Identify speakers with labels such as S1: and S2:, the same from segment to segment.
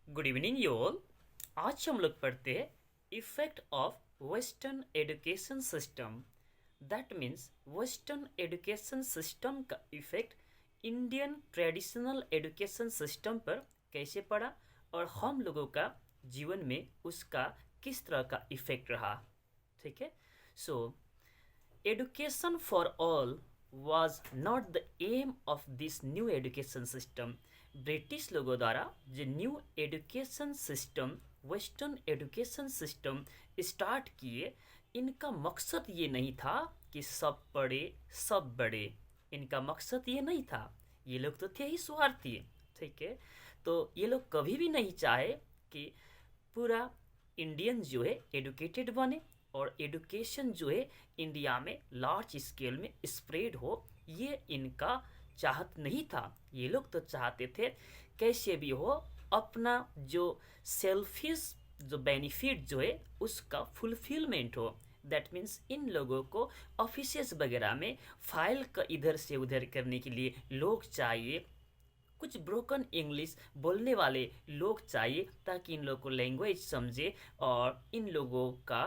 S1: Good evening you all. आज हम लोग पढ़ते हैं effect of western education system. That means western education system का effect Indian traditional education system पर कैसे पड़ा और हम लोगों का जीवन में उसका किस तरह का इफेक्ट रहा। ठीक है। सो education for all was not the aim of this new education system। British लोगों द्वारा जो new education system western education system start किए, इनका मकसद ये नहीं था कि सब पढ़े सब बड़े। इनका मकसद ये नहीं था। ये लोग तो थे ही स्वार्थी। ठीक है। तो ये लोग कभी भी नहीं चाहे कि पूरा इंडियन जो है एडुकेटेड बने और एडुकेशन जो है इंडिया में लार्ज स्केल में स्प्रेड हो। ये इनका चाहत नहीं था। ये लोग तो चाहते थे कैसे भी हो अपना जो सेल्फिश जो बेनिफिट जो है उसका फुलफिलमेंट हो। दैट मीन्स इन लोगों को ऑफिसेस वगैरह में फाइल का इधर से उधर करने के लिए लोग चाहिए, कुछ ब्रोकन इंग्लिश बोलने वाले लोग चाहिए ताकि इन लोगों को लैंग्वेज समझे और इन लोगों का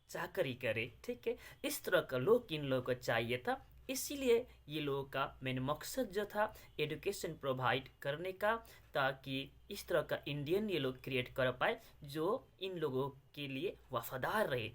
S1: चाकरी करे। ठीक है। इस तरह का लोग इन लोगों को चाहिए था। इसीलिए ये लोगों का मेन मकसद जो था एजुकेशन प्रोवाइड करने का, ताकि इस तरह का इंडियन ये लोग क्रिएट कर पाए जो इन लोगों के लिए वफादार रहे।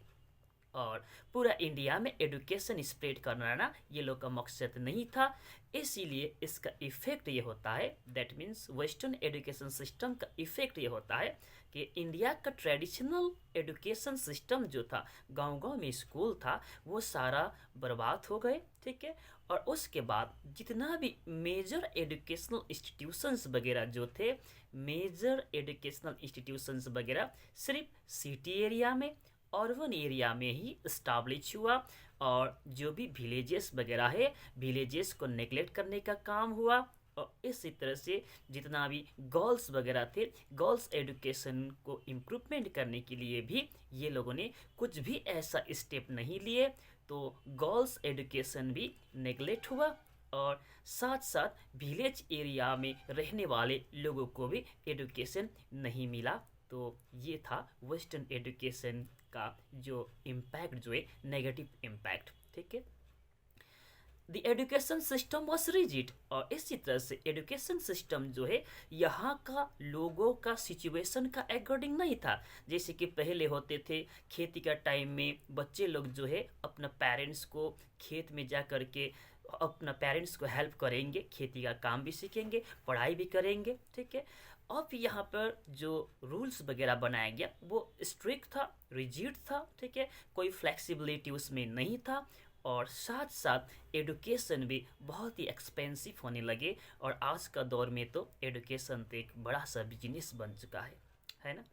S1: और पूरा इंडिया में एजुकेशन स्प्रेड करना ना ये लोग का मकसद नहीं था। इसीलिए इसका इफेक्ट ये होता है, that means western education system का इफेक्ट ये होता है कि इंडिया का ट्रेडिशनल एजुकेशन सिस्टम जो था, गांव-गांव में स्कूल था, वो सारा बर्बाद हो गए। ठीक है। और उसके बाद जितना भी मेजर एजुकेशनल इंस्टीट्यूशंस वगैरह जो थे, मेजर एजुकेशनल इंस्टीट्यूशंस वगैरह सिर्फ सिटी एरिया में अर्बन एरिया में ही इस्टाब्लिश हुआ। और जो भी विलेजेस वगैरह है, विलेजेस को नेग्लेक्ट करने का काम हुआ। और इसी तरह से जितना भी गर्ल्स वगैरह थे, गर्ल्स एजुकेशन को इम्प्रूवमेंट करने के लिए भी ये लोगों ने कुछ भी ऐसा स्टेप नहीं लिए। तो गर्ल्स एजुकेशन भी नेग्लेक्ट हुआ और साथ साथ विलेज एरिया में रहने वाले लोगों को भी एजुकेशन नहीं मिला। तो ये था वेस्टर्न एजुकेशन का जो इम्पैक्ट जो है नेगेटिव इम्पैक्ट। ठीक है। The education system was rigid. और इसी तरह से एजुकेशन सिस्टम जो है यहाँ का लोगों का सिचुएशन का अकॉर्डिंग नहीं था। जैसे कि पहले होते थे खेती का टाइम में बच्चे लोग जो है अपना पेरेंट्स को खेत में जा कर के अपना पेरेंट्स को हेल्प करेंगे, खेती का काम भी सीखेंगे, पढ़ाई भी करेंगे। ठीक है। अब यहाँ पर जो रूल्स वगैरह बनाया गया वो स्ट्रिक्ट था, रिजिड था। ठीक है। कोई फ्लेक्सिबिलिटी उसमें नहीं था। और साथ साथ एडुकेशन भी बहुत ही एक्सपेंसिव होने लगे। और आज का दौर में तो एडुकेशन तो एक बड़ा सा बिजनेस बन चुका है ना।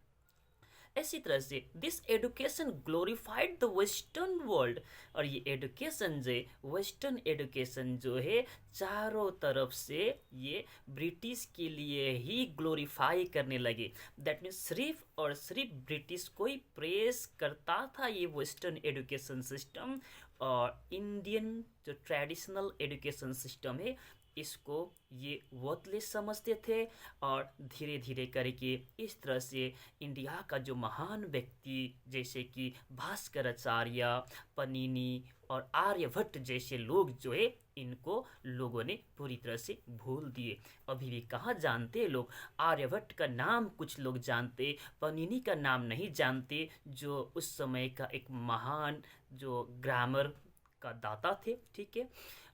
S1: इसी तरह से this education glorified the western world. और ये एडुकेशन जो वेस्टर्न एडुकेशन जो है चारों तरफ से ये ब्रिटिश के लिए ही ग्लोरीफाई करने लगे। दैट मीन्स सिर्फ और सिर्फ ब्रिटिश को ही प्रेस करता था ये वेस्टर्न एडुकेशन सिस्टम। और इंडियन जो ट्रेडिशनल एडुकेशन सिस्टम है इसको ये वर्थलेस समझते थे। और धीरे धीरे करके इस तरह से इंडिया का जो महान व्यक्ति जैसे कि भास्कराचार्य, पनीनी और आर्यभट्ट जैसे लोग जो है इनको लोगों ने पूरी तरह से भूल दिए। अभी भी कहाँ जानते लोग। आर्यभट्ट का नाम कुछ लोग जानते, पनीनी का नाम नहीं जानते, जो उस समय का एक महान जो ग्रामर का दाता थे। ठीक है।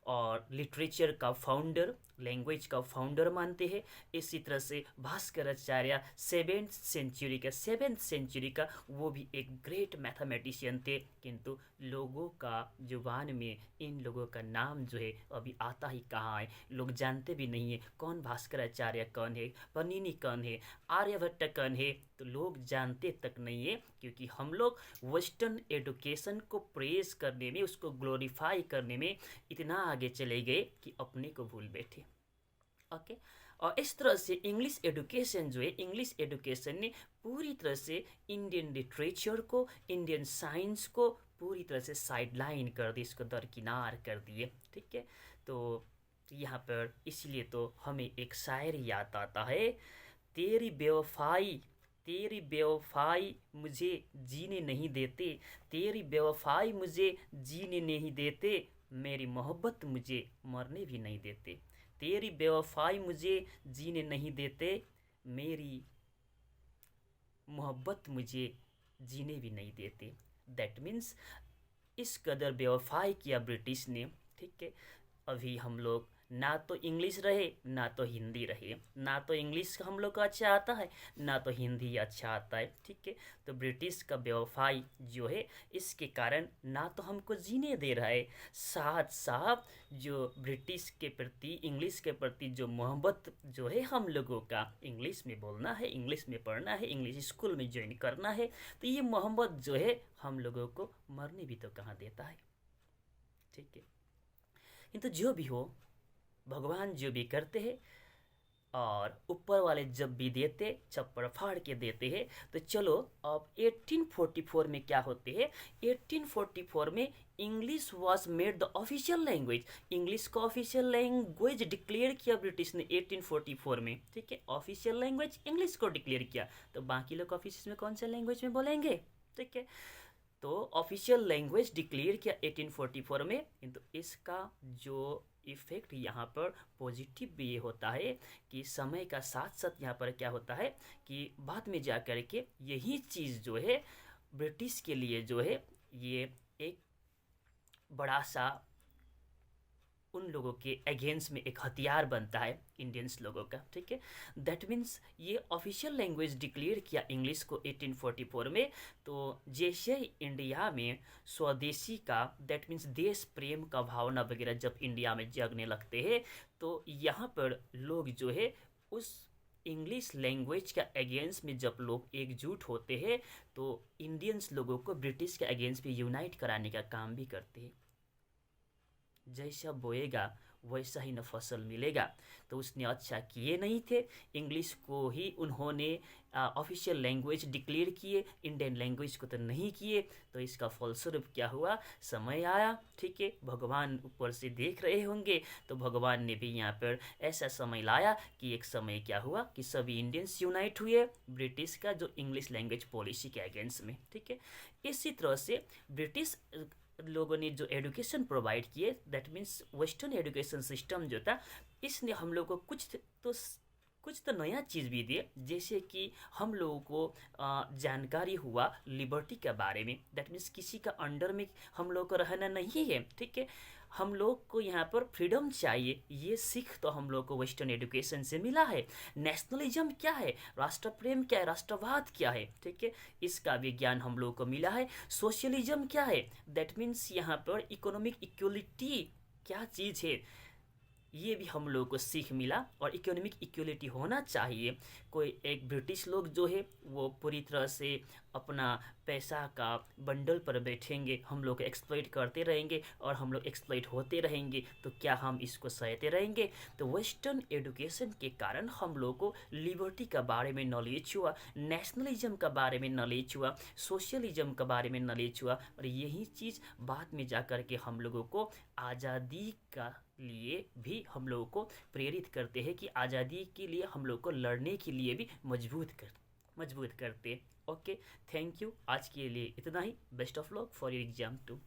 S1: और लिटरेचर का फाउंडर, लैंग्वेज का फाउंडर मानते हैं। इसी तरह से भास्कराचार्य सेवेंथ सेंचुरी का वो भी एक ग्रेट मैथमेटिशियन थे। किंतु लोगों का जुबान में इन लोगों का नाम जो है अभी आता ही कहाँ है। लोग जानते भी नहीं है कौन भास्कराचार्य कौन है, पनीनी कौन है, आर्यभट्ट कौन है। तो लोग जानते तक नहीं है क्योंकि हम लोग वेस्टर्न एजुकेशन को प्रेज करने में, उसको ग्लोरीफाई करने में इतना आगे चले गए कि अपने को भूल बैठे। ओके। और इस तरह से इंग्लिश एजुकेशन जो है, इंग्लिश एजुकेशन ने पूरी तरह से इंडियन लिटरेचर को, इंडियन साइंस को पूरी तरह से साइडलाइन कर दी, इसको दरकिनार कर दिए। ठीक है। तो यहाँ पर इसलिए तो हमें एक शायर याद आता है, तेरी बेवफाई मुझे जीने नहीं देते, तेरी बेवफाई मुझे जीने नहीं देते, मेरी मोहब्बत मुझे मरने भी नहीं देते, तेरी बेवफाई मुझे जीने नहीं देते, मेरी मोहब्बत मुझे जीने भी नहीं देते। दैट मीन्स इस कदर बेवफाई किया ब्रिटिश ने, ठीक है। अभी हम लोग ना तो इंग्लिश रहे ना तो हिंदी रहे, ना तो इंग्लिश हम लोग को अच्छा आता है ना तो हिंदी अच्छा आता है, ठीक है। तो ब्रिटिश का बेवफाई जो है इसके कारण ना तो हमको जीने दे रहा है, साथ साथ जो ब्रिटिश के प्रति इंग्लिश के प्रति जो मोहब्बत जो है हम लोगों का, इंग्लिश में बोलना है, इंग्लिश में पढ़ना है, इंग्लिश स्कूल में ज्वाइन करना है, तो ये मोहब्बत जो है हम लोगों को मरने भी तो कहाँ देता है, ठीक है। किंतु जो भी हो, भगवान जो भी करते हैं और ऊपर वाले जब भी देते छप्पड़ फाड़ के देते हैं। तो चलो अब 1844 में क्या होते हैं, 1844 में English was made the official language, English को ऑफिशियल लैंग्वेज डिक्लेयर किया ब्रिटिश ने 1844 में, ठीक है। ऑफिशियल लैंग्वेज इंग्लिश को डिक्लेयर किया, तो बाकी लोग ऑफिस में कौन से लैंग्वेज में बोलेंगे, ठीक है। तो ऑफिशियल लैंग्वेज डिक्लेयर किया 1844 में। किंतु इसका जो इफेक्ट यहाँ पर पॉजिटिव भी ये होता है कि समय का साथ साथ यहाँ पर क्या होता है कि बाद में जा कर के यही चीज़ जो है ब्रिटिश के लिए जो है ये एक बड़ा सा उन लोगों के अगेंस्ट में एक हथियार बनता है इंडियंस लोगों का, ठीक है। दैट मीन्स ये ऑफिशियल लैंग्वेज डिक्लेयर किया इंग्लिश को 1844 में। तो जैसे इंडिया में स्वदेशी का दैट मीन्स देश प्रेम का भावना वगैरह जब इंडिया में जगने लगते हैं, तो यहाँ पर लोग जो है उस इंग्लिश लैंग्वेज के अगेंस्ट में जब लोग एकजुट होते हैं तो इंडियंस लोगों को ब्रिटिश के अगेंस्ट भी यूनाइट कराने का काम भी करते हैं। जैसा बोएगा वैसा ही न फसल मिलेगा। तो उसने अच्छा किए नहीं थे, इंग्लिश को ही उन्होंने ऑफिशियल लैंग्वेज डिक्लेयर किए, इंडियन लैंग्वेज को तो नहीं किए। तो इसका फलस्वरूप क्या हुआ, समय आया, ठीक है, भगवान ऊपर से देख रहे होंगे, तो भगवान ने भी यहाँ पर ऐसा समय लाया कि एक समय क्या हुआ कि सभी इंडियंस यूनाइट हुए ब्रिटिश का जो इंग्लिश लैंग्वेज पॉलिसी के अगेंस्ट में, ठीक है। इसी तरह से ब्रिटिश लोगों ने जो एजुकेशन प्रोवाइड किए that means western education system जो था, इसने हम लोग को कुछ तो नया चीज़ भी दिए, जैसे कि हम लोगों को जानकारी हुआ लिबर्टी के बारे में। दैट मीन्स किसी का अंडर में हम लोग को रहना नहीं है, ठीक है। हम लोग को यहाँ पर फ्रीडम चाहिए, ये सीख तो हम लोग को वेस्टर्न एजुकेशन से मिला है। नेशनलिज्म क्या है, राष्ट्र प्रेम क्या है, राष्ट्रवाद क्या है, ठीक है, इसका भी ज्ञान हम लोग को मिला है। सोशलिज्म क्या है, दैट मीन्स यहाँ पर इकोनॉमिक इक्वलिटी क्या चीज़ है, ये भी हम लोगों को सीख मिला। और इकोनॉमिक इक्वलिटी होना चाहिए। कोई एक ब्रिटिश लोग जो है वो पूरी तरह से अपना पैसा का बंडल पर बैठेंगे, हम लोग एक्सप्लॉइट करते रहेंगे और हम लोग एक्सप्लॉइट होते रहेंगे, तो क्या हम इसको सहते रहेंगे। तो वेस्टर्न एजुकेशन के कारण हम लोग को लिबर्टी का बारे में नॉलेज हुआ, नेशनलिज्म का बारे में नॉलेज हुआ, सोशलिज्म का बारे में नॉलेज हुआ। और यही चीज़ बाद में जा कर के हम लोगों को आज़ादी का लिए भी हम लोगों को प्रेरित करते हैं कि आज़ादी के लिए हम लोग को लड़ने के लिए भी मजबूत करते। ओके, थैंक यू, आज के लिए इतना ही। Best of luck for your exam to.